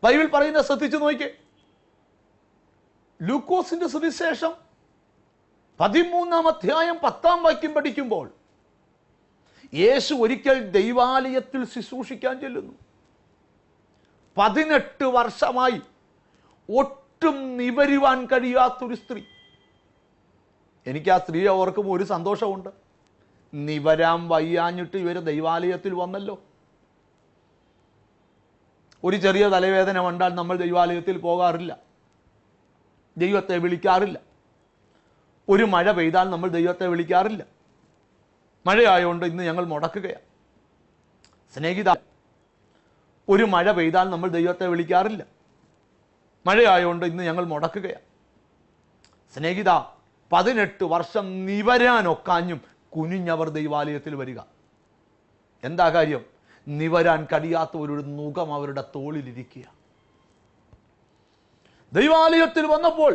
Bible പറയുന്ന ശ്രദ്ധിച്ചു നോക്കിക്കേ. ലൂക്കോസിന്റെ സുവിശേഷം 13-ാം അധ്യായം 10-ാം വാക്യം പഠിക്കുമ്പോൾ യേശു ഒരിക്കൽ ദൈവാലയത്തിൽ ശുശ്രൂഷിക്കാൻ ചെല്ലുന്നു. 18 വർഷമായി ഒട്ടും നിവരുവാൻ കഴിയാത്തൊരു സ്ത്രീ. എനിക്ക് ആ സ്ത്രീയെ ഓർക്കുമ്പോൾ ഒരു സന്തോഷമുണ്ട്. നിവരാൻ വയ്യാഞ്ഞിട്ട് ഇവർ ദൈവാലയത്തിൽ വന്നല്ലോ. ഒരു ചെറിയ തലവേദന കണ്ടാൽ നമ്മൾ ദൈവാലയത്തിൽ പോകാറില്ല, ദൈവത്തെ വിളിക്കാറില്ല. ഒരു മഴ പെയ്താൽ നമ്മൾ ദൈവത്തെ വിളിക്കാറില്ല. മഴയായതുകൊണ്ട് ഇന്ന് ഞങ്ങൾ മുടക്കുകയാണ്. സ്നേഹിത, ഒരു മഴ പെയ്താൽ നമ്മൾ ദൈവത്തെ വിളിക്കാറില്ല. മഴയായതുകൊണ്ട് ഇന്ന് ഞങ്ങൾ മുടക്കുകയാണ്. സ്നേഹിത, 18 വർഷം നിവരാനൊക്കാഞ്ഞും കുനിഞ്ഞവർ ദൈവാലയത്തിൽ വരിക. എന്താ കാര്യം? നിവരാൻ കഴിയാത്തവരുടെ നുകം അവരുടെ തോളിലിരിക്കുക. ദൈവാലയത്തിൽ വന്നപ്പോൾ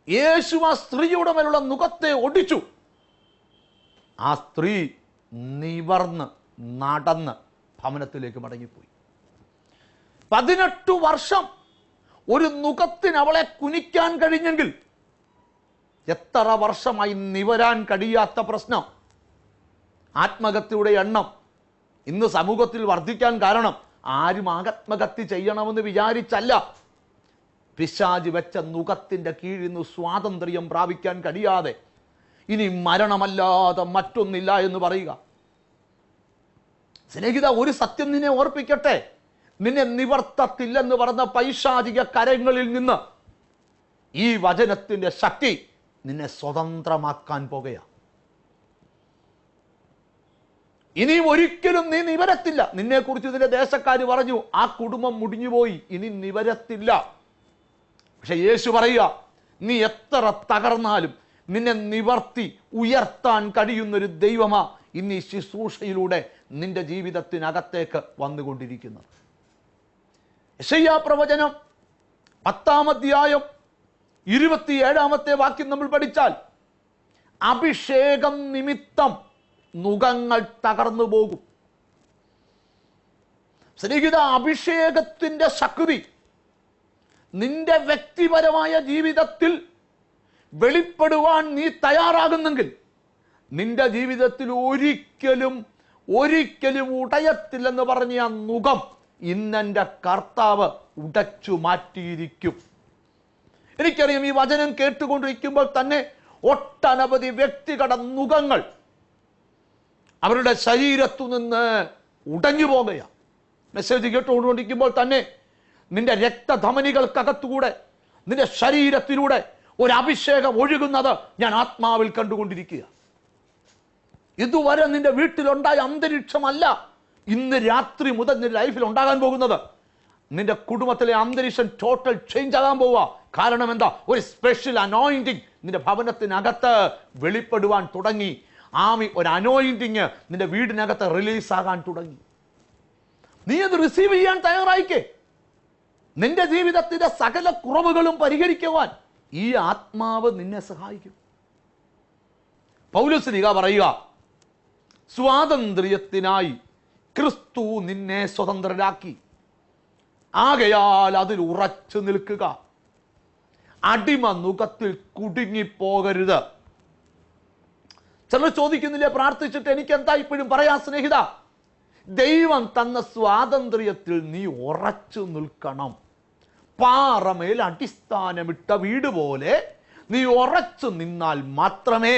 യേശു ആ സ്ത്രീയുടെ മേലുള്ള നുകത്തെ ഒടിച്ചു. ആ സ്ത്രീ നിവർന്ന് നടന്ന് ഭവനത്തിലേക്ക് മടങ്ങിപ്പോയി. 18 വർഷം ഒരു നുകത്തിന് അവളെ കുനിക്കാൻ കഴിഞ്ഞെങ്കിൽ എത്ര വർഷമായി നിവരാൻ കഴിയാത്ത പ്രശ്നം. ആത്മഹത്യയുടെ എണ്ണം ഇന്ന് സമൂഹത്തിൽ വർദ്ധിക്കാൻ കാരണം ആരും ആത്മഹത്യ ചെയ്യണമെന്ന് വിചാരിച്ചല്ല, പിശാച് വെച്ച നുകത്തിൻ്റെ കീഴിൽ നിന്ന് സ്വാതന്ത്ര്യം പ്രാപിക്കാൻ കഴിയാതെ ഇനി മരണമല്ലാതെ മറ്റൊന്നില്ല എന്ന് പറയുക. സ്നേഹിത, ഒരു സത്യം നിന്നെ ഓർപ്പിക്കട്ടെ. നിന്നെ നിവർത്തത്തില്ലെന്ന് പറഞ്ഞ പൈശാചിക കരങ്ങളിൽ നിന്ന് ഈ വചനത്തിൻ്റെ ശക്തി നിന്നെ സ്വതന്ത്രമാക്കാൻ പോകുകയാണ്. ഇനി ഒരിക്കലും നീ നിവരത്തില്ല. നിന്നെക്കുറിച്ച് ഇതിന്റെ ദേശക്കാർ പറഞ്ഞു, ആ കുടുംബം മുടിഞ്ഞുപോയി, ഇനി നിവരത്തില്ല. പക്ഷെ യേശു പറയുക, നീ എത്ര തകർന്നാലും നിന്നെ നിവർത്തി ഉയർത്താൻ കഴിയുന്നൊരു ദൈവമാ ഇന്ന് ഈ ശുശ്രൂഷയിലൂടെ നിന്റെ ജീവിതത്തിനകത്തേക്ക് വന്നുകൊണ്ടിരിക്കുന്നത്. യെശയ്യാ പ്രവചനം 10-ാം അധ്യായം 27-ാമത്തെ വാക്യം നമ്മൾ പഠിച്ചാൽ, അഭിഷേകം നിമിത്തം നുകങ്ങൾ തകർന്നു പോകും. സ്നേഹിത, അഭിഷേകത്തിന്റെ ശക്തി നിന്റെ വ്യക്തിപരമായ ജീവിതത്തിൽ വെളിപ്പെടുവാൻ നീ തയ്യാറാകുന്നെങ്കിൽ നിന്റെ ജീവിതത്തിൽ ഒരിക്കലും ഉടയത്തില്ലെന്ന് പറഞ്ഞ ആ നുകം ഇന്നെൻ്റെ കർത്താവ് ഉടച്ചു മാറ്റിയിരിക്കും. എനിക്കറിയാം, ഈ വചനം കേട്ടുകൊണ്ടിരിക്കുമ്പോൾ തന്നെ ഒട്ടനവധി വ്യക്തികളുടെ നുകങ്ങൾ അവരുടെ ശരീരത്തു നിന്ന് ഉടഞ്ഞു പോകുകയാണ്. മെസ്സേജ് കേട്ടുകൊണ്ടിരിക്കുമ്പോൾ തന്നെ നിന്റെ രക്തധമനികൾക്കകത്തുകൂടെ നിന്റെ ശരീരത്തിലൂടെ ഒരു അഭിഷേകം ഒഴുകുന്നത് ഞാൻ ആത്മാവിൽ കണ്ടുകൊണ്ടിരിക്കുക. ഇതുവരെ നിന്റെ വീട്ടിലുണ്ടായ അന്തരീക്ഷമല്ല ഇന്ന് രാത്രി മുതൽ നിന്റെ ലൈഫിൽ ഉണ്ടാകാൻ പോകുന്നത്. നിന്റെ കുടുംബത്തിലെ അന്തരീക്ഷം ടോട്ടൽ ചേഞ്ച് ആകാൻ പോവുക. കാരണം എന്താ? ഒരു സ്പെഷ്യൽ അനോയിന്റിങ് നിന്റെ ഭവനത്തിനകത്ത് വെളിപ്പെടുവാൻ തുടങ്ങി. ഒരു അനോയിന്റിങ് നിന്റെ വീടിനകത്ത് റിലീസാകാൻ തുടങ്ങി. നീ അത് റിസീവ് ചെയ്യാൻ തയ്യാറായിക്കേ. നിന്റെ ജീവിതത്തിന്റെ സകല കുറവുകളും പരിഹരിക്കുവാൻ ഈ ആത്മാവ് നിന്നെ സഹായിക്കും. പൗലോസ്ലീഹ പറയുക, സ്വാതന്ത്ര്യത്തിനായി ക്രിസ്തു നിന്നെ സ്വതന്ത്രരാക്കി, ആകയാൽ അതിൽ ഉറച്ചു നിൽക്കുക, അടിമ നുകത്തിൽ കുടുങ്ങിപ്പോകരുത്. ചിലർ ചോദിക്കുന്നില്ലേ, പ്രാർത്ഥിച്ചിട്ട് എനിക്ക് എന്താ ഇപ്പോഴും പറയാ? സ്നേഹിത, ദൈവം തന്ന സ്വാതന്ത്ര്യത്തിൽ നീ ഉറച്ചു നിൽക്കണം. പാറമേൽ അടിസ്ഥാനമിട്ട വീട് പോലെ നീ ഉറച്ചു നിന്നാൽ മാത്രമേ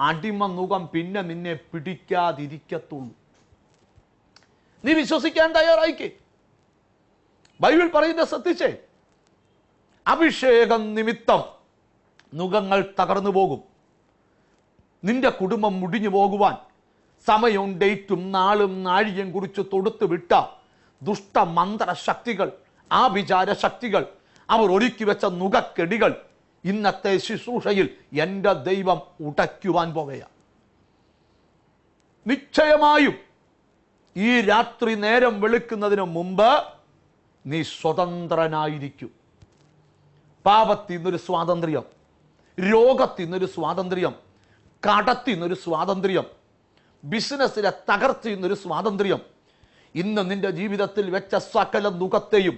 അടിമ നുകം പിന്നെ നിന്നെ പിടിക്കാതിരിക്കത്തുള്ളൂ. നീ വിശ്വസിക്കാൻ തയ്യാറായിക്കേ. ബൈബിൾ പറയുന്നത് ശ്രദ്ധിച്ചേ, അഭിഷേകം നിമിത്തം നുകങ്ങൾ തകർന്നു പോകും. നിന്റെ കുടുംബം മുടിഞ്ഞു പോകുവാൻ സമയവും ഡേറ്റും നാളും നാഴികയും കുറിച്ച് തൊടുത്തു വിട്ട ദുഷ്ടമന്ത്ര ശക്തികൾ, ആഭിചാര ശക്തികൾ, അവർ ഒരുക്കി വെച്ച നുകക്കെടികൾ ഇന്നത്തെ ശുശ്രൂഷയിൽ എൻ്റെ ദൈവം ഉടയ്ക്കുവാൻ പോകുകയാണ്. നിശ്ചയമായും ഈ രാത്രി നേരം വെളുക്കുന്നതിന് മുമ്പ് നീ സ്വതന്ത്രനായിരിക്കും. പാപത്തിൽ നിന്നൊരു സ്വാതന്ത്ര്യം, രോഗത്തിൽ നിന്നൊരു സ്വാതന്ത്ര്യം, കടത്തിൽ നിന്നൊരു സ്വാതന്ത്ര്യം, ബിസിനസ്സിലെ തകർച്ചയിൽ നിന്നൊരു സ്വാതന്ത്ര്യം, ഇന്ന് നിന്റെ ജീവിതത്തിൽ വെച്ച സകല നുകത്തെയും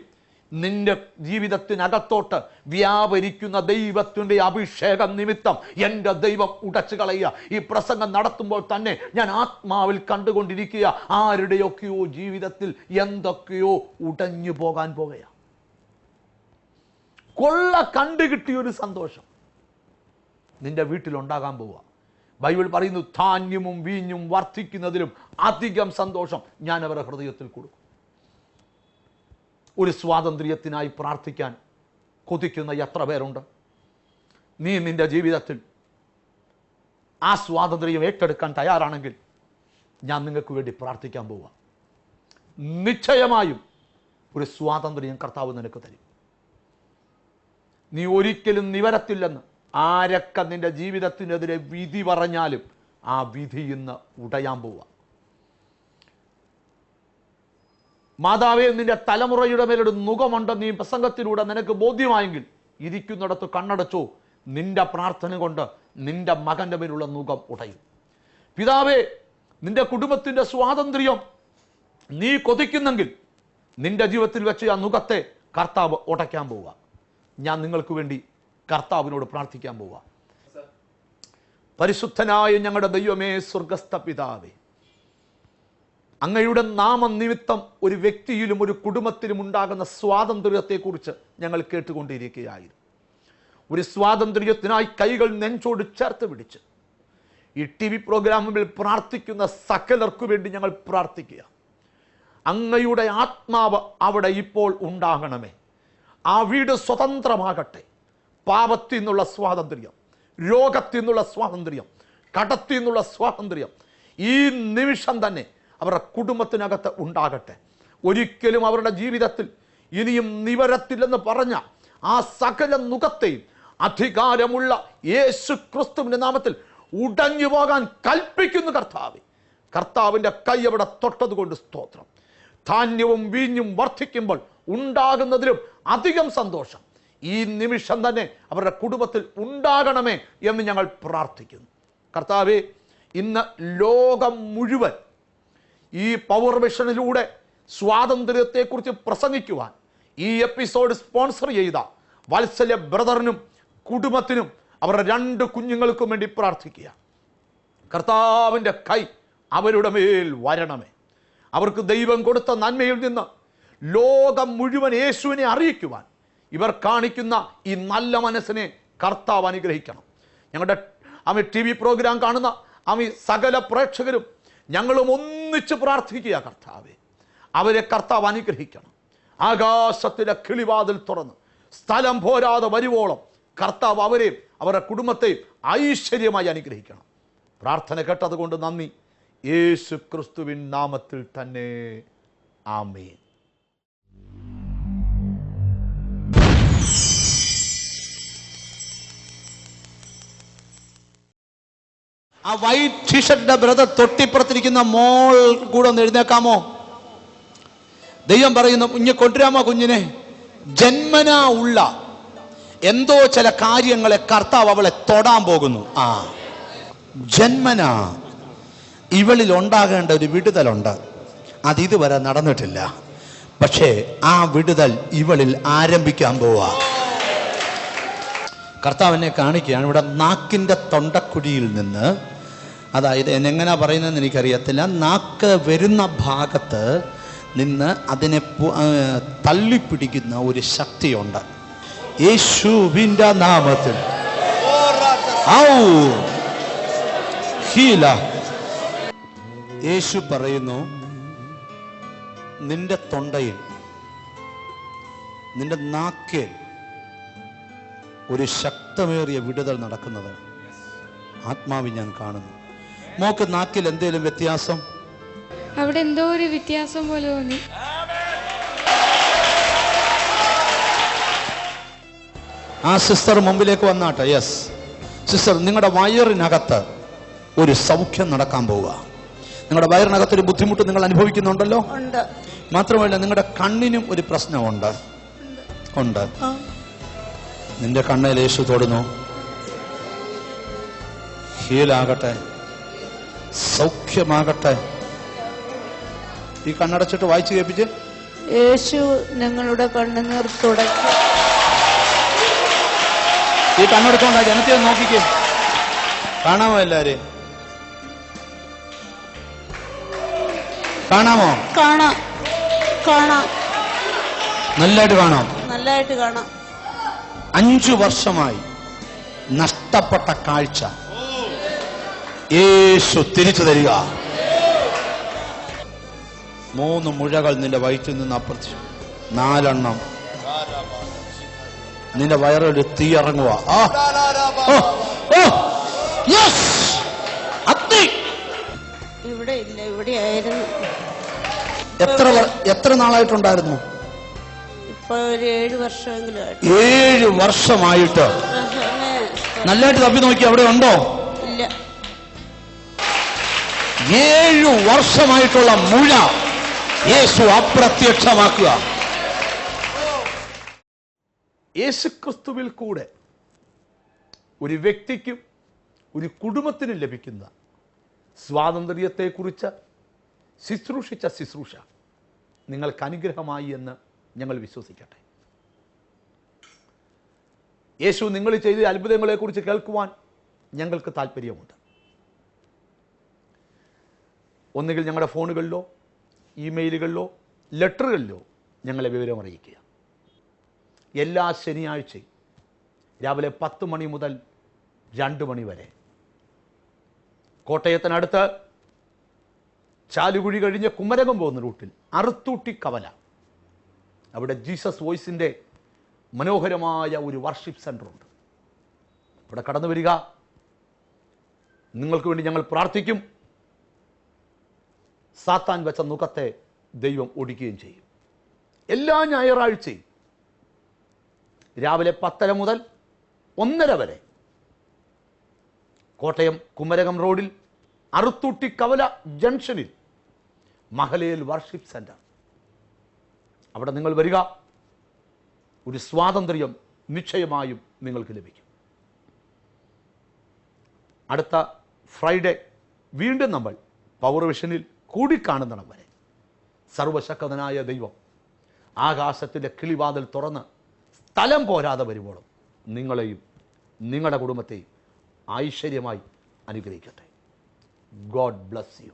നിന്റെ ജീവിതത്തിനകത്തോട്ട് വ്യാപരിക്കുന്ന ദൈവത്തിൻ്റെ അഭിഷേകം നിമിത്തം എൻ്റെ ദൈവം ഉടച്ചു കളയുക. ഈ പ്രസംഗം നടത്തുമ്പോൾ തന്നെ ഞാൻ ആത്മാവിൽ കണ്ടുകൊണ്ടിരിക്കുക, ആരുടെയൊക്കെയോ ജീവിതത്തിൽ എന്തൊക്കെയോ ഉടഞ്ഞു പോകാൻ പോകുക. കൊള്ള കണ്ടുകിട്ടിയൊരു സന്തോഷം നിന്റെ വീട്ടിലുണ്ടാകാൻ പോവുക. ബൈബിൾ പറയുന്നു, ധാന്യവും വീഞ്ഞും വർദ്ധിക്കുന്നതിലും അധികം സന്തോഷം ഞാൻ അവരുടെ ഹൃദയത്തിൽ കൊടുക്കും. ഒരു സ്വാതന്ത്ര്യത്തിനായി പ്രാർത്ഥിക്കാൻ കൊതിക്കുന്ന എത്ര പേരുണ്ട്? നീ നിന്റെ ജീവിതത്തിൽ ആ സ്വാതന്ത്ര്യം ഏറ്റെടുക്കാൻ തയ്യാറാണെങ്കിൽ ഞാൻ നിങ്ങൾക്ക് വേണ്ടി പ്രാർത്ഥിക്കാൻ പോവുക. നിശ്ചയമായും ഒരു സ്വാതന്ത്ര്യം കർത്താവ് നിനക്ക് തരും. നീ ഒരിക്കലും നിവരത്തില്ലെന്ന് ആരൊക്കെ നിന്റെ ജീവിതത്തിനെതിരെ വിധി പറഞ്ഞാലും ആ വിധി ഇന്ന് ഉടയാൻ പോവുക. മാതാവേ, നിന്റെ തലമുറയുടെ മേലൊരു നുകമുണ്ടെന്ന് ഈ പ്രസംഗത്തിലൂടെ നിനക്ക് ബോധ്യമായെങ്കിൽ ഇരിക്കുന്നിടത്ത് കണ്ണടച്ചോ, നിന്റെ പ്രാർത്ഥന കൊണ്ട് നിന്റെ മകൻ്റെ മേലുള്ള നുകം ഉടയും. പിതാവേ, നിന്റെ കുടുംബത്തിൻ്റെ സ്വാതന്ത്ര്യം നീ കൊതിക്കുന്നെങ്കിൽ നിന്റെ ജീവിതത്തിൽ വെച്ച് ആ നുകത്തെ കർത്താവ് ഉടയ്ക്കാൻ പോവുക. ഞാൻ നിങ്ങൾക്ക് വേണ്ടി കർത്താവിനോട് പ്രാർത്ഥിക്കാൻ പോവുക. പരിശുദ്ധനായ ഞങ്ങളുടെ ദൈവമേ, സ്വർഗസ്ഥ പിതാവേ, അങ്ങയുടെ നാമനിമിത്തം ഒരു വ്യക്തിയിലും ഒരു കുടുംബത്തിലും ഉണ്ടാകുന്ന സ്വാതന്ത്ര്യത്തെക്കുറിച്ച് ഞങ്ങൾ കേട്ടുകൊണ്ടിരിക്കുകയായിരുന്നു. ഒരു സ്വാതന്ത്ര്യത്തിനായി കൈകൾ നെഞ്ചോട് ചേർത്ത് പിടിച്ച് ഈ TV പ്രോഗ്രാമുകളിൽ പ്രാർത്ഥിക്കുന്ന സകലർക്കു വേണ്ടി ഞങ്ങൾ പ്രാർത്ഥിക്കുക. അങ്ങയുടെ ആത്മാവ് അവിടെ ഇപ്പോൾ ഉണ്ടാകണമേ. ആ വീട് സ്വതന്ത്രമാകട്ടെ. പാപത്തിൽ നിന്നുള്ള സ്വാതന്ത്ര്യം, രോഗത്തിൽ നിന്നുള്ള സ്വാതന്ത്ര്യം, കടത്തിൽ നിന്നുള്ള സ്വാതന്ത്ര്യം ഈ നിമിഷം തന്നെ അവരുടെ കുടുംബത്തിനകത്ത് ഉണ്ടാകട്ടെ. ഒരിക്കലും അവരുടെ ജീവിതത്തിൽ ഇനിയും നിവരത്തില്ലെന്ന് പറഞ്ഞ ആ സകല നുകത്തെയും അധികാരമുള്ള യേശു ക്രിസ്തുവിൻ്റെ നാമത്തിൽ ഉടഞ്ഞു പോകാൻ കൽപ്പിക്കുന്നു കർത്താവേ. കർത്താവിൻ്റെ കൈ അവിടെ തൊട്ടതുകൊണ്ട് സ്തോത്രം. ധാന്യവും വീഞ്ഞും വർദ്ധിക്കുമ്പോൾ ഉണ്ടാകുന്നതിലും അധികം സന്തോഷം ഈ നിമിഷം തന്നെ അവരുടെ കുടുംബത്തിൽ ഉണ്ടാകണമേ എന്ന് ഞങ്ങൾ പ്രാർത്ഥിക്കുന്നു. കർത്താവേ, ഇന്ന് ലോകം മുഴുവൻ ഈ പവർ മിഷനിലൂടെ സ്വാതന്ത്ര്യത്തെക്കുറിച്ച് പ്രസംഗിക്കുവാൻ ഈ എപ്പിസോഡ് സ്പോൺസർ ചെയ്ത വാത്സല്യ ബ്രദറിനും കുടുംബത്തിനും അവരുടെ 2 കുഞ്ഞുങ്ങൾക്കും വേണ്ടി പ്രാർത്ഥിക്കുക. കർത്താവിൻ്റെ കൈ അവരുടെ മേൽ വരണമേ. അവർക്ക് ദൈവം കൊടുത്ത നന്മയിൽ നിന്ന് ലോകം മുഴുവൻ യേശുവിനെ അറിയിക്കുവാൻ ഇവർ കാണിക്കുന്ന ഈ നല്ല മനസ്സിനെ കർത്താവ് അനുഗ്രഹിക്കണം. ഞങ്ങളുടെ TV പ്രോഗ്രാം കാണുന്ന സകല പ്രേക്ഷകരും ഞങ്ങളും ഒന്നിച്ച് പ്രാർത്ഥിക്കുക. കർത്താവേ, അവരെ കർത്താവ് അനുഗ്രഹിക്കണം. ആകാശത്തിലെ കിളിവാതിൽ തുറന്ന് സ്ഥലം പോരാതെ വരുവോളം കർത്താവ് അവരെയും അവരുടെ കുടുംബത്തെയും ഐശ്വര്യമായി അനുഗ്രഹിക്കണം. പ്രാർത്ഥന കേട്ടതുകൊണ്ട് നന്ദി. യേശു ക്രിസ്തുവിൻ നാമത്തിൽ തന്നെ, ആമേൻ. ആ വൈറ്റ് ടീഷർട്ടിന്റെ ബ്രദർ തൊട്ടിപ്പുറത്തിരിക്കുന്ന മോൾ കൂടെ ഒന്ന് എഴുന്നേക്കാമോ? ദൈവം പറയുന്നു, കുഞ്ഞ് കൊണ്ടുവരാമോ കുഞ്ഞിനെ? ജന്മനാ ഉള്ള എന്തോ ചില കാര്യങ്ങളെ കർത്താവ് അവളെ തൊടാൻ പോകുന്നു. ജന്മനാ ഇവളിൽ ഉണ്ടാകേണ്ട ഒരു വിടുതലുണ്ട്. അതിതുവരെ നടന്നിട്ടില്ല. പക്ഷേ ആ വിടുതൽ ഇവളിൽ ആരംഭിക്കാൻ പോവാ. കർത്താവിനെ കാണിക്കുകയാണ്. ഇവിടെ നാക്കിൻ്റെ തൊണ്ടക്കുഴിയിൽ നിന്ന്, അതായത് എന്നെങ്ങനെ പറയുന്നതെന്ന് എനിക്കറിയത്തില്ല, നാക്ക് വരുന്ന ഭാഗത്ത് നിന്ന് അതിനെ തള്ളിപ്പിടിക്കുന്ന ഒരു ശക്തിയുണ്ട്. യേശുവിൻ്റെ നാമത്തിൽ യേശു പറയുന്നു, നിന്റെ തൊണ്ടയിൽ, നിന്റെ നാക്കിൽ ഒരു ശക്തമേറിയ വിടുതൽ നടക്കുന്നത് ആത്മാവിൽ ഞാൻ കാണുന്നു. മോക്ക് നാക്കിൽ എന്തേലും വ്യത്യാസം? അവിടെ എന്തോ ഒരു വ്യത്യാസം പോലെ തോന്നി. ആ സിസ്റ്റർ മുമ്പിലേക്ക് വന്നാട്ടെ. യെസ് സിസ്റ്റർ, നിങ്ങളുടെ വയറിനകത്ത് ഒരു സൗഖ്യം നടക്കാൻ പോവുക. നിങ്ങളുടെ വയറിനകത്തൊരു ബുദ്ധിമുട്ട് നിങ്ങൾ അനുഭവിക്കുന്നുണ്ടല്ലോ. മാത്രമല്ല നിങ്ങളുടെ കണ്ണിനും ഒരു പ്രശ്നമുണ്ട്. ഉണ്ട്. നിന്റെ കണ്ണിൽ യേശു തൊടുന്നു. ഹീലാകട്ടെ, സൗഖ്യമാകട്ടെ. ഈ കണ്ണടച്ചിട്ട് വായിച്ചു കേൾപ്പിച്ച്. യേശു ഞങ്ങളുടെ കണ്ണുനീർ തുടച്ചു. ഈ കണ്ണെടുത്തോണ്ട ജനത്തെ നോക്കിക്കേ. കാണാമോ എല്ലാരെയും? കാണാമോ? കാണാം, കാണാം, നല്ലതായിട്ട് കാണാം, നല്ലതായിട്ട് കാണാം. 5 വർഷമായി നഷ്ടപ്പെട്ട കാഴ്ച യേശു തിരിച്ചു തരിക. 3 മുഴകൾ നിന്റെ വയറ്റിൽ നിന്ന് അപ്രത്യം, 4 എണ്ണം നിന്റെ വയറൊരു തീയിറങ്ങുക. ഇവിടെ ഇല്ല, ഇവിടെ ആയിരുന്നു. എത്ര നാളായിട്ടുണ്ടായിരുന്നു? ഇപ്പൊ ഒരു 7 വർഷമെങ്കിലും ആയിട്ട്. 7 വർഷമായിട്ട് നല്ലതായിട്ട് തപ്പി നോക്കി അവിടെ ഉണ്ടോ? ഇല്ല. 7 വർഷമായിട്ടുള്ള മുഴ യേശു അപ്രത്യക്ഷമാക്കുക. യേശുക്രിസ്തുവിൽ കൂടെ ഒരു വ്യക്തിക്കും ഒരു കുടുംബത്തിനും ലഭിക്കുന്ന സ്വാതന്ത്ര്യത്തെക്കുറിച്ച് ശുശ്രൂഷിച്ച ശുശ്രൂഷ നിങ്ങൾക്ക് അനുഗ്രഹമായി എന്ന് ഞങ്ങൾ വിശ്വസിക്കട്ടെ. യേശു നിങ്ങൾ ചെയ്ത അത്ഭുതങ്ങളെക്കുറിച്ച് കേൾക്കുവാൻ ഞങ്ങൾക്ക് താല്പര്യമുണ്ട്. ഒന്നുകിൽ ഞങ്ങളുടെ ഫോണുകളിലോ ഇമെയിലുകളിലോ ലെറ്ററുകളിലോ ഞങ്ങളെ വിവരം അറിയിക്കുക. എല്ലാ ശനിയാഴ്ചയും രാവിലെ 10 മണി മുതൽ 2 മണി വരെ കോട്ടയത്തിനടുത്ത് ചാലുകുഴി കഴിഞ്ഞ് കുമരകം പോകുന്ന റൂട്ടിൽ അറുത്തൂട്ടി കവല, അവിടെ ജീസസ് വോയിസിൻ്റെ മനോഹരമായ ഒരു വർഷിപ്പ് സെൻ്ററുണ്ട്. അവിടെ കടന്നു വരിക. നിങ്ങൾക്ക് വേണ്ടി ഞങ്ങൾ പ്രാർത്ഥിക്കും. സാത്താൻ വെച്ച നുഖത്തെ ദൈവം ഒടിക്കുകയും ചെയ്യും. എല്ലാ ഞായറാഴ്ചയും രാവിലെ 10 മുതൽ 1:30 വരെ കോട്ടയം കുമരകം റോഡിൽ അറുത്തൂട്ടി കവല ജംഗ്ഷനിൽ മഹലയിൽ വർഷിപ്പ് സെൻ്റർ. അവിടെ നിങ്ങൾ വരിക. ഒരു സ്വാതന്ത്ര്യം നിശ്ചയമായും നിങ്ങൾക്ക് ലഭിക്കും. അടുത്ത ഫ്രൈഡേ വീണ്ടും നമ്മൾ പവർ വിഷനിൽ കൂടിക്കാണുന്നിടം വരെ സർവശക്തനായ ദൈവം ആകാശത്തിൻ്റെ കിളിവാതിൽ തുറന്ന് സ്ഥലം പോരാതെ വരുമ്പോഴും നിങ്ങളെയും നിങ്ങളുടെ കുടുംബത്തെയും ഐശ്വര്യമായി അനുഗ്രഹിക്കട്ടെ. God bless you.